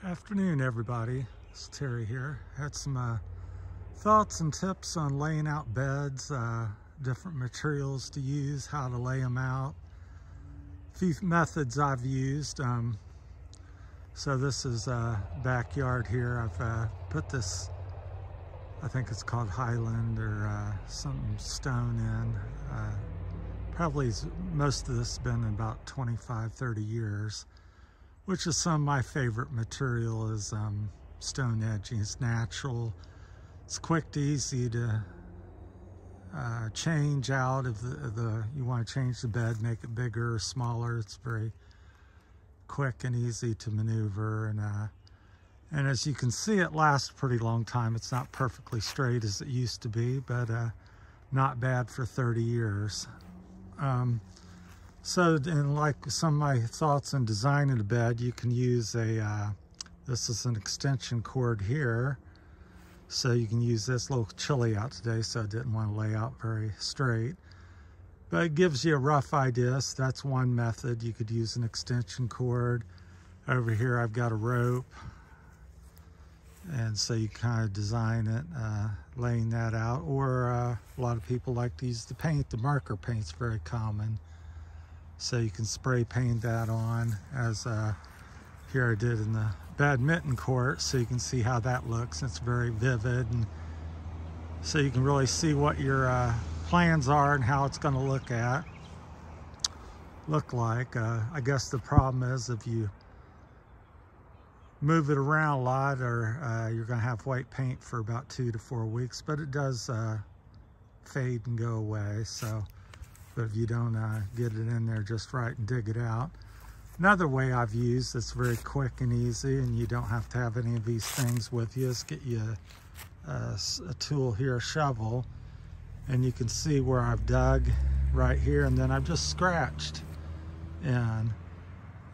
Afternoon, everybody. It's Terry here. Had some thoughts and tips on laying out beds, different materials to use, how to lay them out. A few methods I've used. So this is backyard here. I've put this, I think it's called Highland or something stone in. Probably most of this has been in about 25-30 years. Which is some of my favorite material is stone edging. It's natural, it's quick, easy to change out if you want to change the bed, make it bigger or smaller. It's very quick and easy to maneuver, and as you can see, it lasts a pretty long time. It's not perfectly straight as it used to be, but not bad for 30 years. So, and like some of my thoughts on designing a bed, you can use this is an extension cord here. So you can use this. A little chilly out today, so I didn't want to lay out very straight. But it gives you a rough idea. So that's one method. You could use an extension cord. Over here I've got a rope. And so you kind of design it, laying that out. Or a lot of people like to use the paint. The marker paint's very common. So you can spray paint that on, as here I did in the badminton court, so you can see how that looks. It's very vivid, and so you can really see what your plans are and how it's going to look like. I guess the problem is if you move it around a lot, or you're going to have white paint for about 2 to 4 weeks, but it does fade and go away. So. But if you don't get it in there just right and dig it out. Another way I've used that's very quick and easy, and you don't have to have any of these things with you, is get you a tool here, a shovel, and you can see where I've dug right here, and then I've just scratched in.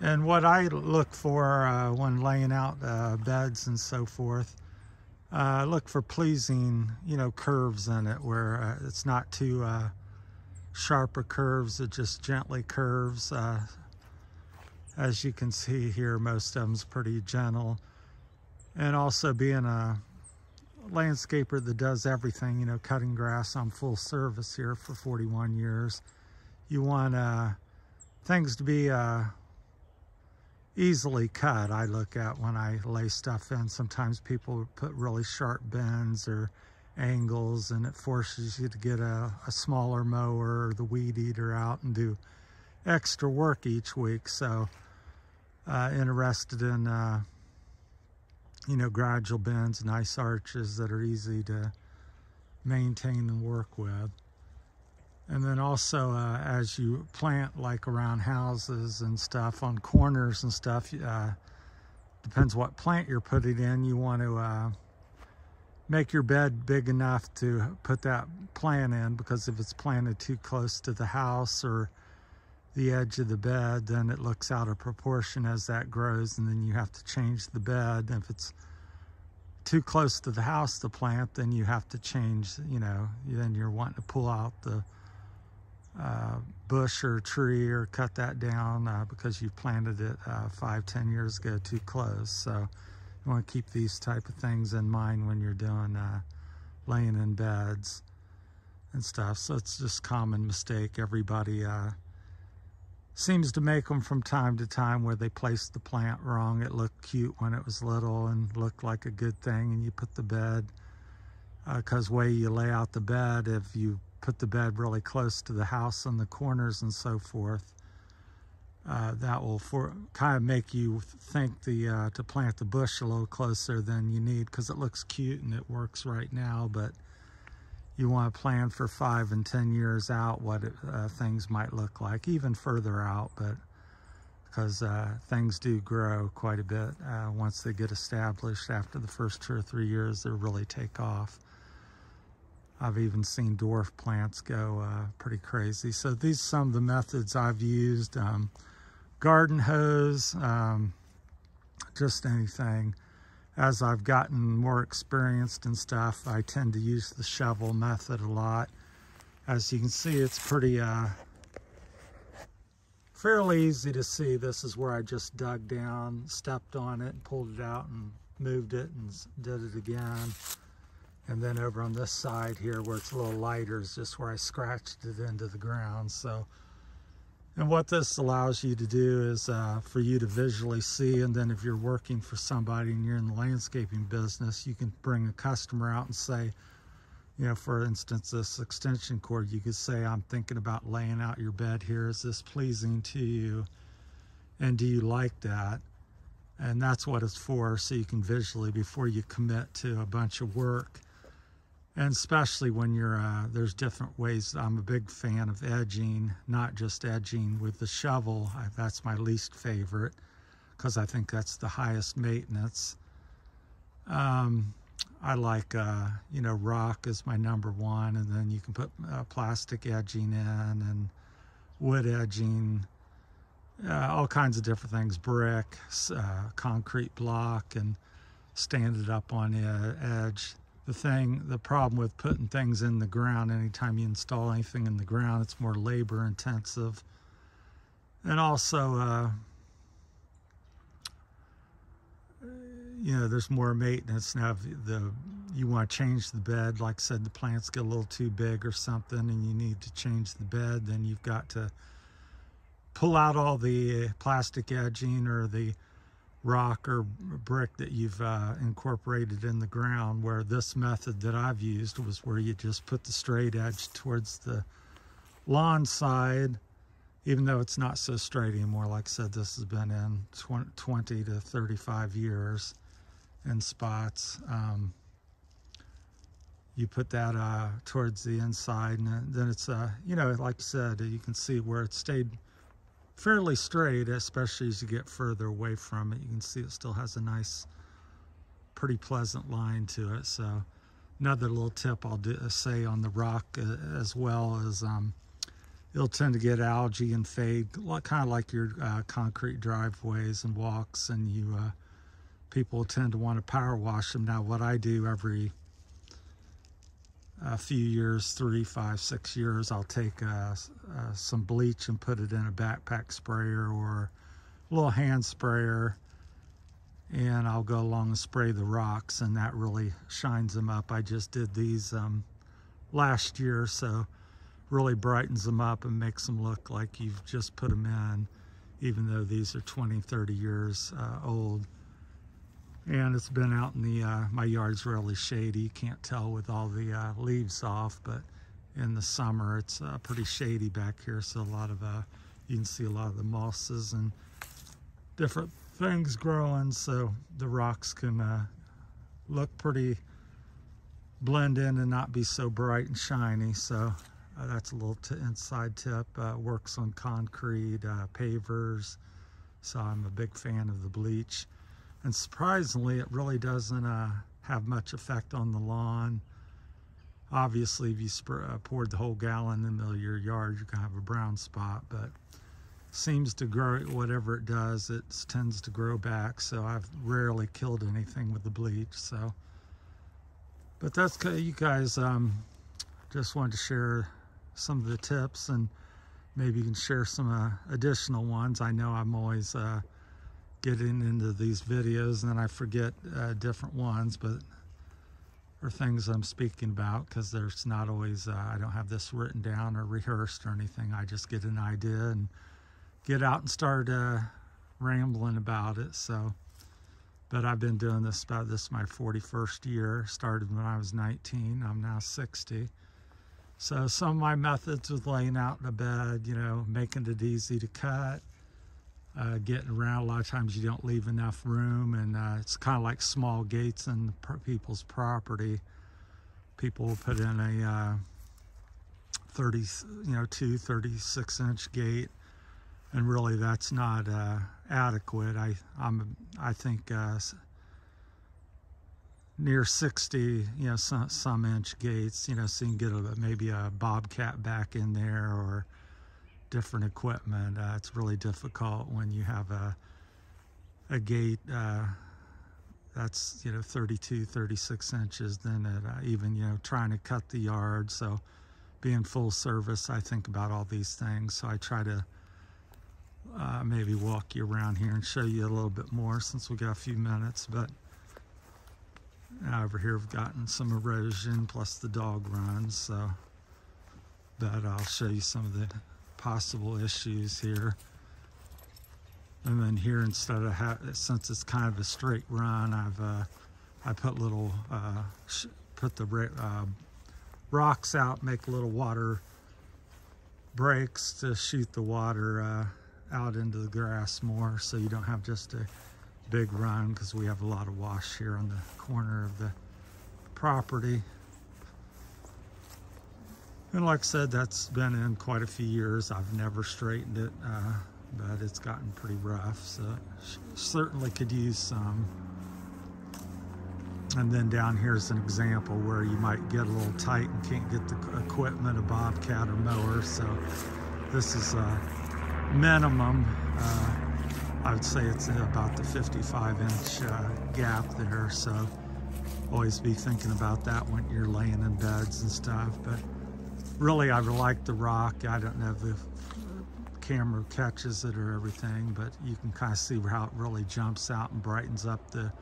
And what I look for when laying out beds and so forth, I look for pleasing, curves in it, where it's not too sharper curves. It just gently curves. As you can see here, most of them's pretty gentle. And also, being a landscaper that does everything, cutting grass on full service here for 41 years, you want things to be easily cut. I look at when I lay stuff in. Sometimes people put really sharp bends or angles, and it forces you to get a smaller mower or the weed eater out and do extra work each week. So interested in gradual bends, nice arches that are easy to maintain and work with. And then also as you plant, like around houses and stuff, on corners and stuff, depends what plant you're putting in, you want to make your bed big enough to put that plant in, because if it's planted too close to the house or the edge of the bed, then it looks out of proportion as that grows, and then you have to change the bed. If it's too close to the house to plant, then you have to change, then you're wanting to pull out the bush or tree or cut that down because you planted it 5-10 years ago too close. So you want to keep these type of things in mind when you're doing laying in beds and stuff. So it's just a common mistake. Everybody seems to make them from time to time, where they place the plant wrong. It looked cute when it was little and looked like a good thing, and you put the bed, because way you lay out the bed, if you put the bed really close to the house and the corners and so forth, that will kind of make you think to plant the bush a little closer than you need, because it looks cute and it works right now, but you want to plan for 5 and 10 years out what things might look like, even further out, but because things do grow quite a bit once they get established. After the first 2 or 3 years, they really take off. I've even seen dwarf plants go pretty crazy. So these are some of the methods I've used. Garden hose, just anything. As I've gotten more experienced and stuff, I tend to use the shovel method a lot. As you can see, it's pretty fairly easy to see. This is where I just dug down, stepped on it, and pulled it out and moved it and did it again. And then over on this side here where it's a little lighter is just where I scratched it into the ground. So, and what this allows you to do is for you to visually see, and then if you're working for somebody and you're in the landscaping business, you can bring a customer out and say, you know, for instance, this extension cord, you could say, I'm thinking about laying out your bed here. Is this pleasing to you? And do you like that? And that's what it's for, so you can visually, before you commit to a bunch of work. And especially when you're, there's different ways. I'm a big fan of edging, not just edging with the shovel. That's my least favorite because I think that's the highest maintenance. I like, you know, rock is my number one, and then you can put plastic edging in and wood edging, all kinds of different things, brick, concrete block, and stand it up on the edge. The problem with putting things in the ground, anytime you install anything in the ground, it's more labor intensive. And also, you know, there's more maintenance. Now, if you want to change the bed, like I said, the plants get a little too big or something and you need to change the bed, then you've got to pull out all the plastic edging or the rock or brick that you've incorporated in the ground, where this method that I've used was where you just put the straight edge towards the lawn side, even though it's not so straight anymore. Like I said, this has been in 20 to 35 years in spots. You put that towards the inside, and then it's, you know, like I said, you can see where it stayed fairly straight, especially as you get further away from it. You can see it still has a nice, pretty pleasant line to it. So another little tip I'll say on the rock as well is it'll tend to get algae and fade, kind of like your concrete driveways and walks, and people tend to want to power wash them. Now what I do every a few years, 3, 5, 6 years, I'll take some bleach and put it in a backpack sprayer or a little hand sprayer, and I'll go along and spray the rocks, and that really shines them up. I just did these last year, so really brightens them up and makes them look like you've just put them in, even though these are 20, 30 years old. And it's been out in the, my yard's really shady. You can't tell with all the leaves off, but in the summer it's pretty shady back here. So a lot of, you can see a lot of the mosses and different things growing. So the rocks can look pretty, blend in and not be so bright and shiny. So that's a little inside tip. Works on concrete, pavers. So I'm a big fan of the bleach. And surprisingly, it really doesn't have much effect on the lawn. Obviously, if you poured the whole gallon in the middle of your yard, you're gonna have a brown spot, but seems to grow, whatever it does, it tends to grow back. So I've rarely killed anything with the bleach. So, but that's, you guys, just wanted to share some of the tips, and maybe you can share some additional ones. I know I'm always getting into these videos and then I forget different ones, but or things I'm speaking about, because there's not always, I don't have this written down or rehearsed or anything. I just get an idea and get out and start rambling about it. So, but I've been doing this, this is my 41st year. Started when I was 19, I'm now 60. So some of my methods with laying out in a bed, you know, making it easy to cut, getting around. A lot of times you don't leave enough room, and it's kind of like small gates in people's property. People will put in a 36-inch gate, and really that's not adequate. I think near 60, you know, some inch gates, you know, so you can get maybe a bobcat back in there or different equipment. It's really difficult when you have a gate that's, you know, 32, 36 inches, then even, you know, trying to cut the yard. So being full service, I think about all these things. So I try to maybe walk you around here and show you a little bit more since we got a few minutes. But over here we've gotten some erosion plus the dog runs, so but I'll show you some of the possible issues here. And then here, instead of since it's kind of a straight run, I put little put the rocks out, make little water breaks to shoot the water out into the grass more, so you don't have just a big run, because we have a lot of wash here on the corner of the property. And like I said, that's been in quite a few years. I've never straightened it, but it's gotten pretty rough, so it certainly could use some. And then down here's an example where you might get a little tight and can't get the equipment, a bobcat or mower. So this is a minimum. I would say it's about the 55-inch gap there. So always be thinking about that when you're laying in beds and stuff. But really, I like the rock. I don't know if the camera catches it or everything, but you can kind of see how it really jumps out and brightens up the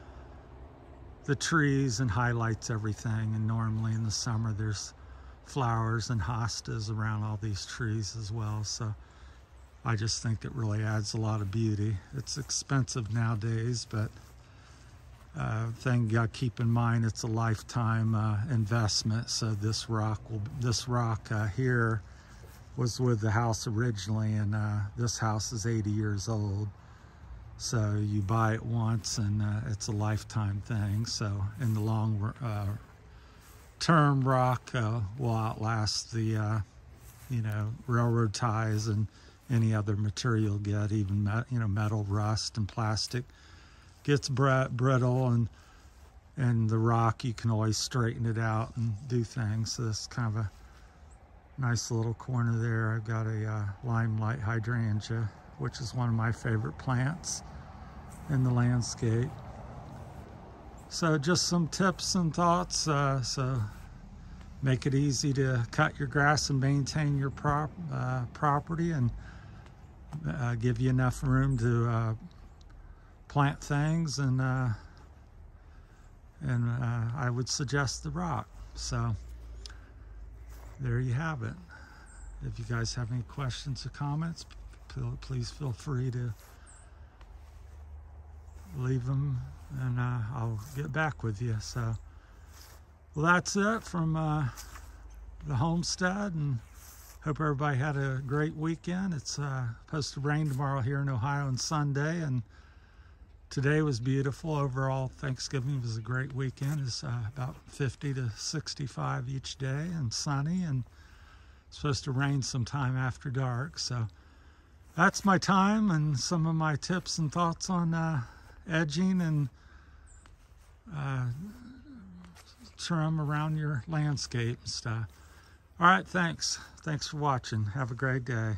trees and highlights everything. And normally in the summer there's flowers and hostas around all these trees as well, so I just think it really adds a lot of beauty. It's expensive nowadays, but thing you got to keep in mind, it's a lifetime investment. So this rock here was with the house originally, and this house is 80 years old. So you buy it once, and it's a lifetime thing. So in the long term, rock will outlast the railroad ties and any other material you get, even metal, rust, and plastic gets brittle, and the rock, you can always straighten it out and do things. So this is kind of a nice little corner there. I've got a limelight hydrangea, which is one of my favorite plants in the landscape. So just some tips and thoughts. So make it easy to cut your grass and maintain your property, and give you enough room to plant things, and I would suggest the rock. So there you have it. If you guys have any questions or comments, please feel free to leave them, and I'll get back with you. So, well, that's it from the homestead, and hope everybody had a great weekend. It's supposed to rain tomorrow here in Ohio on Sunday, and today was beautiful. Overall, Thanksgiving was a great weekend. It's about 50 to 65 each day and sunny, and it's supposed to rain sometime after dark. So that's my time and some of my tips and thoughts on edging and trim around your landscape and stuff. All right, thanks for watching. Have a great day.